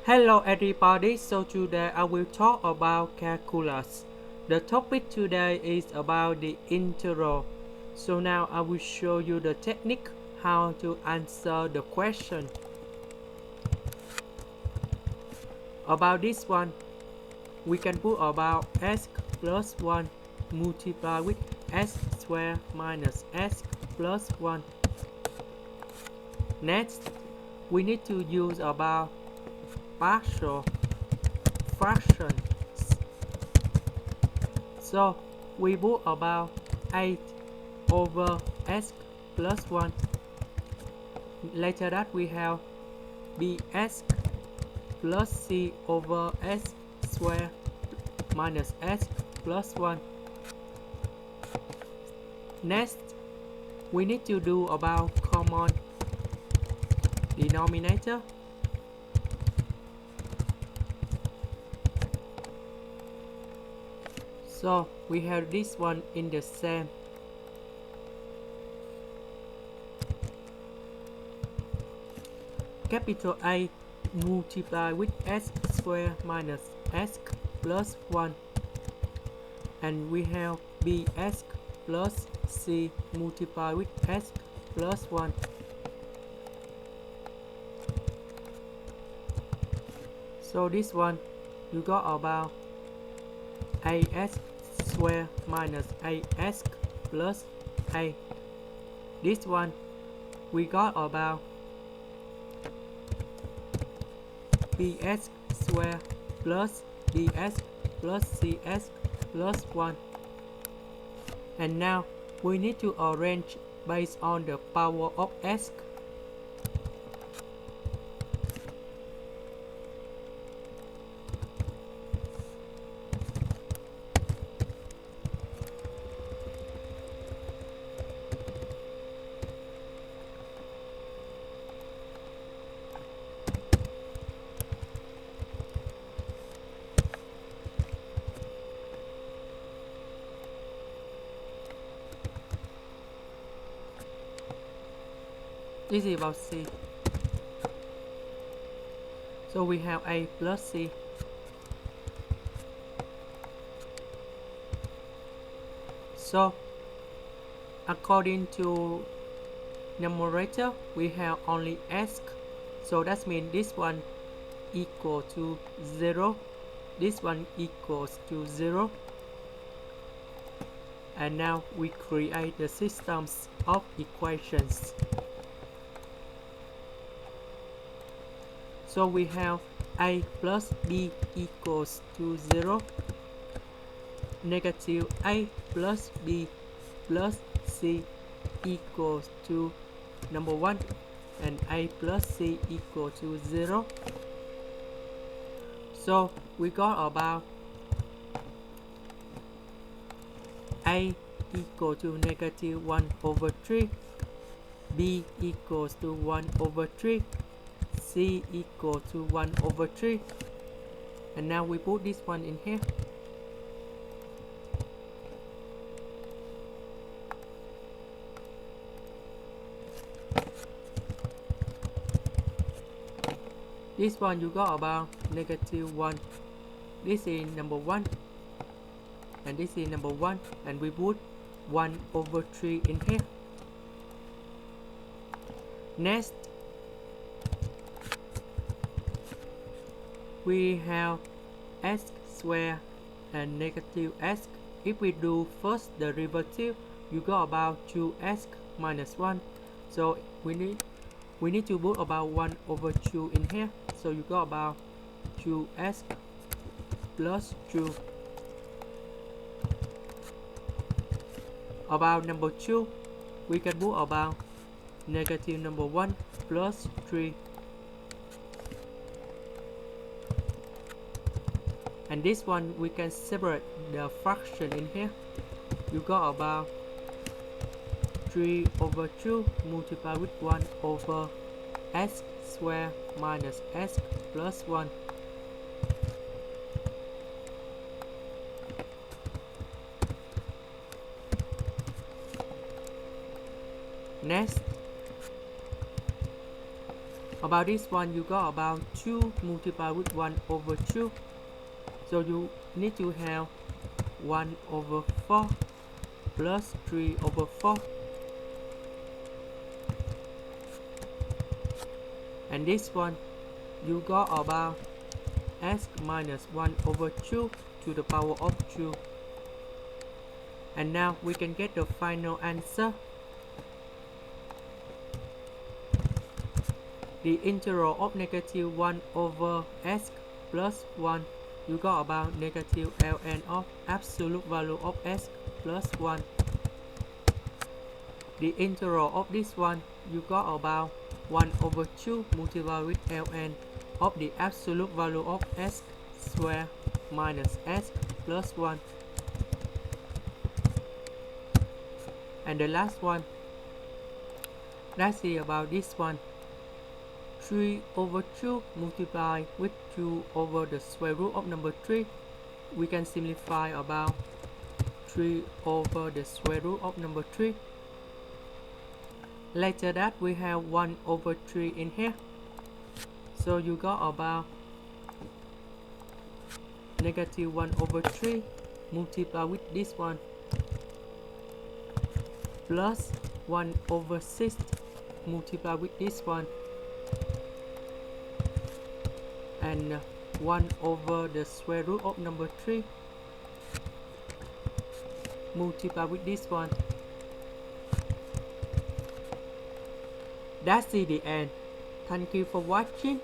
Hello everybody, so today I will talk about calculus. The topic today is about the integral. So now I will show you the technique how to answer the question. About this one, we can put about s plus 1 multiply with s square minus s plus 1. Next, we need to use about partial fractions. So we put about 8 over s plus 1. Later that we have bs plus c over s square minus s plus 1. Next, we need to do about common denominator. So we have this one in the same. Capital A multiply with s square minus s plus 1, and we have bs plus c multiply with s plus 1. So this one you got about as square minus as plus a. This one we got about bs square plus ds plus cs plus 1. And now we need to arrange based on the power of s. This is about c. So we have a plus c. So according to numerator we have only s, so that means this one equal to 0, this one equals to 0. And now we create the systems of equations. So we have a plus b equals to 0, negative a plus b plus c equals to number 1, and a plus c equal to 0. So we got about a equal to negative 1 over 3, b equals to 1 over 3, c equal to 1 over 3. And now we put this one in here. This one you got about negative 1. This is number 1, and this is number 1, and we put 1 over 3 in here. Next, we have s square and negative s. If we do first derivative, you got about 2s minus 1. So we need to put about 1 over 2 in here. So you got about 2s plus 2. About number 2, we can put about negative number 1 plus 3. And this one we can separate the fraction in here. You got about 3 over 2 multiplied with 1 over s square minus s plus 1. Next, About this one, you got about 2 multiplied with 1 over 2. So you need to have 1 over 4 plus 3 over 4. And this one, you got about s minus 1 over 2 to the power of 2. And now we can get the final answer. The integral of negative 1 over s plus 1, you got about negative ln of absolute value of s plus 1. The integral of this one, you got about 1 over 2 multiplied with ln of the absolute value of s squared minus s plus 1. And the last one, let's see about this one. 3 over 2 multiplied with 2 over the square root of number 3. We can simplify about 3 over the square root of number 3. Later that we have 1 over 3 in here. So you got about negative 1 over 3 multiplied with this one plus 1 over 6 multiplied with this one and 1 over the square root of number 3 multiplied with this one. That's the end. Thank you for watching.